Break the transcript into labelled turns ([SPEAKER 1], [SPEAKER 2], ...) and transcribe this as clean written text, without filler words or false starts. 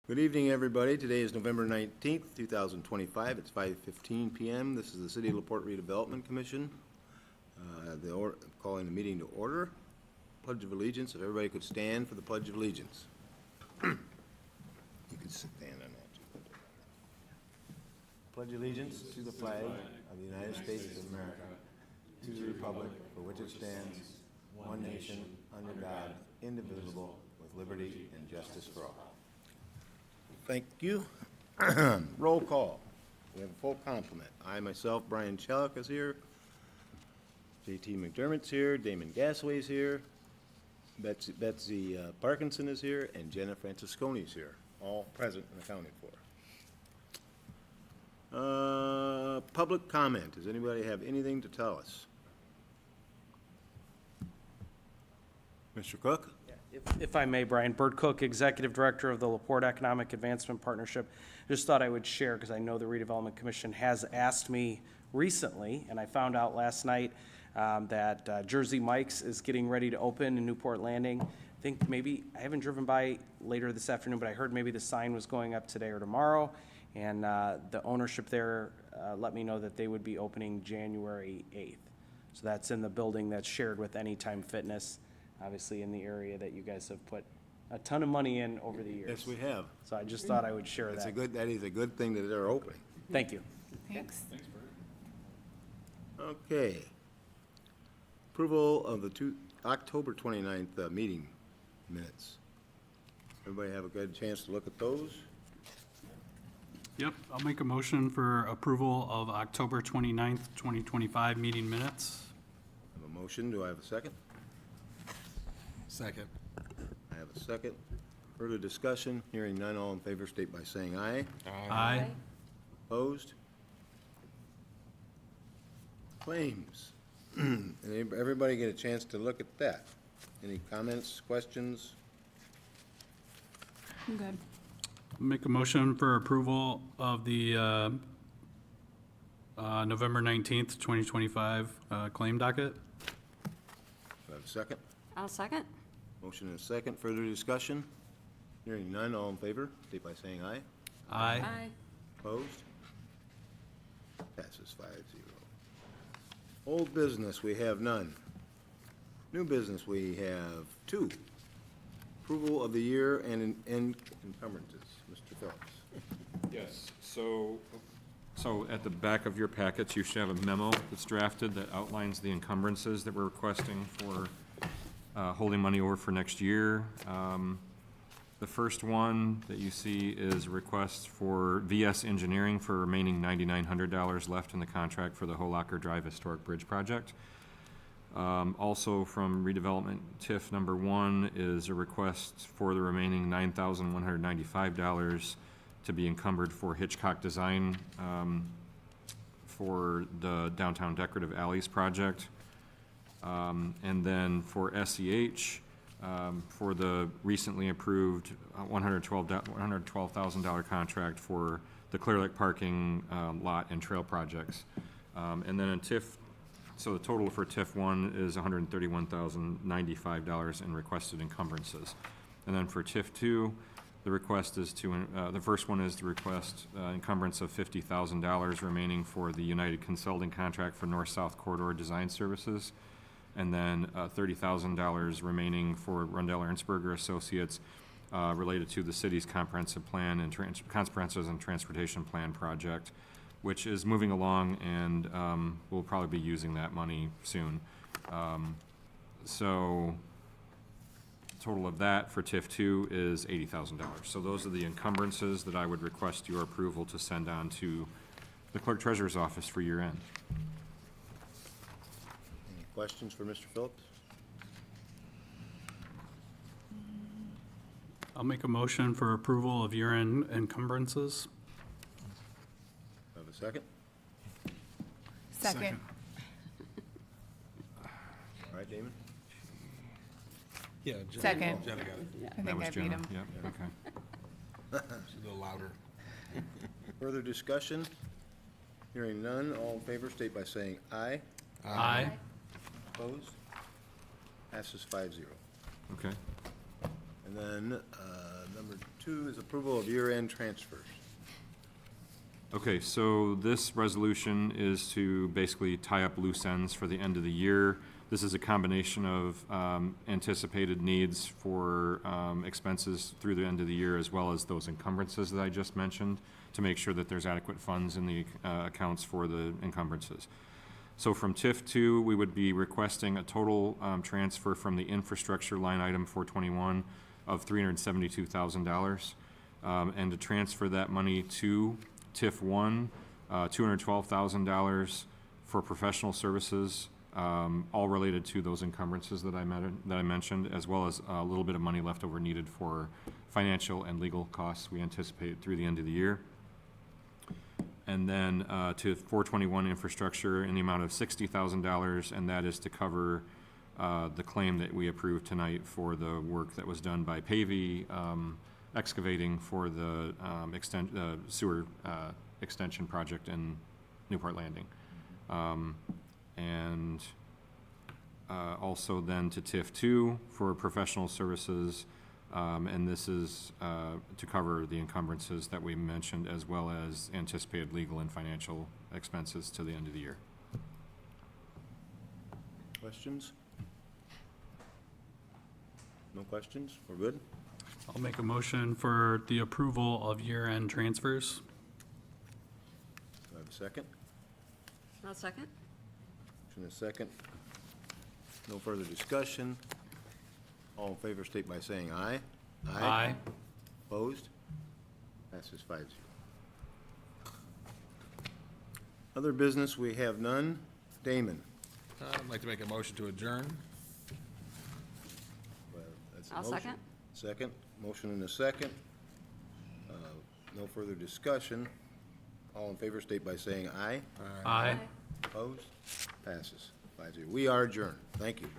[SPEAKER 1] Good evening, everybody. Today is November 19th, 2025. It's 5:15 p.m. This is the City of LaPorte Redevelopment Commission. Calling the meeting to order. Pledge of Allegiance. If everybody could stand for the Pledge of Allegiance. You could stand on that. Pledge allegiance to the flag of the United States of America, to the republic for which it stands, one nation, under God, indivisible, with liberty and justice for all. Thank you. Roll call. We have a full complement. I, myself, Brian Challock is here. J.T. McDermott's here. Damon Gasway's here. Betsy Parkinson is here. And Jenna Francisconi's here. All present and accounted for. Public comment. Does anybody have anything to tell us? Mr. Cook?
[SPEAKER 2] If I may, Brian, Bert Cook, Executive Director of the LaPorte Economic Advancement Partnership. Just thought I would share, because I know the Redevelopment Commission has asked me recently, and I found out last night that Jersey Mike's is getting ready to open in Newport Landing. I think maybe, I haven't driven by later this afternoon, but I heard maybe the sign was going up today or tomorrow, and the ownership there let me know that they would be opening January 8th. So that's in the building that's shared with Anytime Fitness, obviously in the area that you guys have put a ton of money in over the years.
[SPEAKER 1] Yes, we have.
[SPEAKER 2] So I just thought I would share that.
[SPEAKER 1] That is a good thing that they're opening.
[SPEAKER 2] Thank you.
[SPEAKER 3] Thanks.
[SPEAKER 1] Okay. Approval of the October 29th meeting minutes. Everybody have a good chance to look at those?
[SPEAKER 4] Yep, I'll make a motion for approval of October 29th, 2025 meeting minutes.
[SPEAKER 1] I have a motion. Do I have a second?
[SPEAKER 5] Second.
[SPEAKER 1] I have a second. Further discussion? Hearing none, all in favor state by saying aye.
[SPEAKER 4] Aye.
[SPEAKER 1] Opposed? Claims. Everybody get a chance to look at that. Any comments, questions?
[SPEAKER 3] I'm good.
[SPEAKER 4] Make a motion for approval of the November 19th, 2025 claim docket.
[SPEAKER 1] Do I have a second?
[SPEAKER 3] I'll second.
[SPEAKER 1] Motion and a second. Further discussion? Hearing none, all in favor state by saying aye.
[SPEAKER 4] Aye.
[SPEAKER 1] Opposed? Passes 5-0. Old business, we have none. New business, we have 2. Approval of the year and encumbrances. Mr. Phillips.
[SPEAKER 6] Yes, so at the back of your packets, you should have a memo that's drafted that outlines the encumbrances that we're requesting for holding money over for next year. The first one that you see is a request for VS Engineering for remaining $9,900 left in the contract for the Holocker Drive Historic Bridge Project. Also from Redevelopment TIF number 1 is a request for the remaining $9,195 to be encumbered for Hitchcock Design for the Downtown Decorative Alleys project. And then for SEH, for the recently approved $112,000 contract for the Clear Lake parking lot and trail projects. And then in TIF, so the total for TIF 1 is $131,095 in requested encumbrances. And then for TIF 2, the request is to, the first one is to request encumbrance of $50,000 remaining for the United Consulting contract for North-South Corridor Design Services. And then $30,000 remaining for Rundell Ernstberger Associates related to the city's comprehensive plan and comprehensive and transportation plan project, which is moving along, and we'll probably be using that money soon. So total of that for TIF 2 is $80,000. So those are the encumbrances that I would request your approval to send on to the Clerk Treasurer's Office for year end.
[SPEAKER 1] Any questions for Mr. Phillips?
[SPEAKER 4] I'll make a motion for approval of year-end encumbrances.
[SPEAKER 1] Have a second?
[SPEAKER 3] Second.
[SPEAKER 1] All right, Damon?
[SPEAKER 5] Yeah.
[SPEAKER 3] Second.
[SPEAKER 5] Jenna got it.
[SPEAKER 3] I
[SPEAKER 6] That
[SPEAKER 3] think
[SPEAKER 6] was
[SPEAKER 3] I beat
[SPEAKER 6] Jenna.
[SPEAKER 3] him.
[SPEAKER 6] Yep, okay.
[SPEAKER 5] She's a little louder.
[SPEAKER 1] Further discussion? Hearing none, all in favor state by saying aye.
[SPEAKER 4] Aye.
[SPEAKER 1] Opposed? Passes 5-0.
[SPEAKER 6] Okay.
[SPEAKER 1] And then, number 2 2 is approval of year-end transfers.
[SPEAKER 6] Okay, so this resolution is to basically tie up loose ends for the end of the year. This is a combination of anticipated needs for expenses through the end of the year, as well as those encumbrances that I just mentioned, to make sure that there's adequate funds in the accounts for the encumbrances. So from TIF 2, we would be requesting a total transfer from the infrastructure line item 421 of $372,000. And to transfer that money to TIF 1, $212,000 for professional services, all related to those encumbrances that I mentioned, as well as a little bit of money left over needed for financial and legal costs we anticipate through the end of the year. And then to 421 infrastructure in the amount of $60,000, and that is to cover the claim that we approved tonight for the work that was done by Pavey excavating for the sewer extension project in Newport Landing. And also then to TIF 2 for professional services, and this is to cover the encumbrances that we mentioned, as well as anticipated legal and financial expenses to the end of the year.
[SPEAKER 1] Questions? No questions? We're good?
[SPEAKER 4] I'll make a motion for the approval of year-end transfers.
[SPEAKER 1] Do I have a second?
[SPEAKER 3] I'll second.
[SPEAKER 1] Motion and a second. No further discussion. All in favor state by saying aye.
[SPEAKER 4] Aye.
[SPEAKER 1] Opposed? Passes 5-0. Other business, we have none. Damon?
[SPEAKER 5] I'd like to make a motion to adjourn.
[SPEAKER 1] Well, that's a
[SPEAKER 3] I'll
[SPEAKER 1] motion.
[SPEAKER 3] second.
[SPEAKER 1] Second. Motion and a second. No further discussion. All in favor state by saying aye.
[SPEAKER 4] Aye.
[SPEAKER 1] Opposed? Passes 5-0. We are adjourned. Thank you.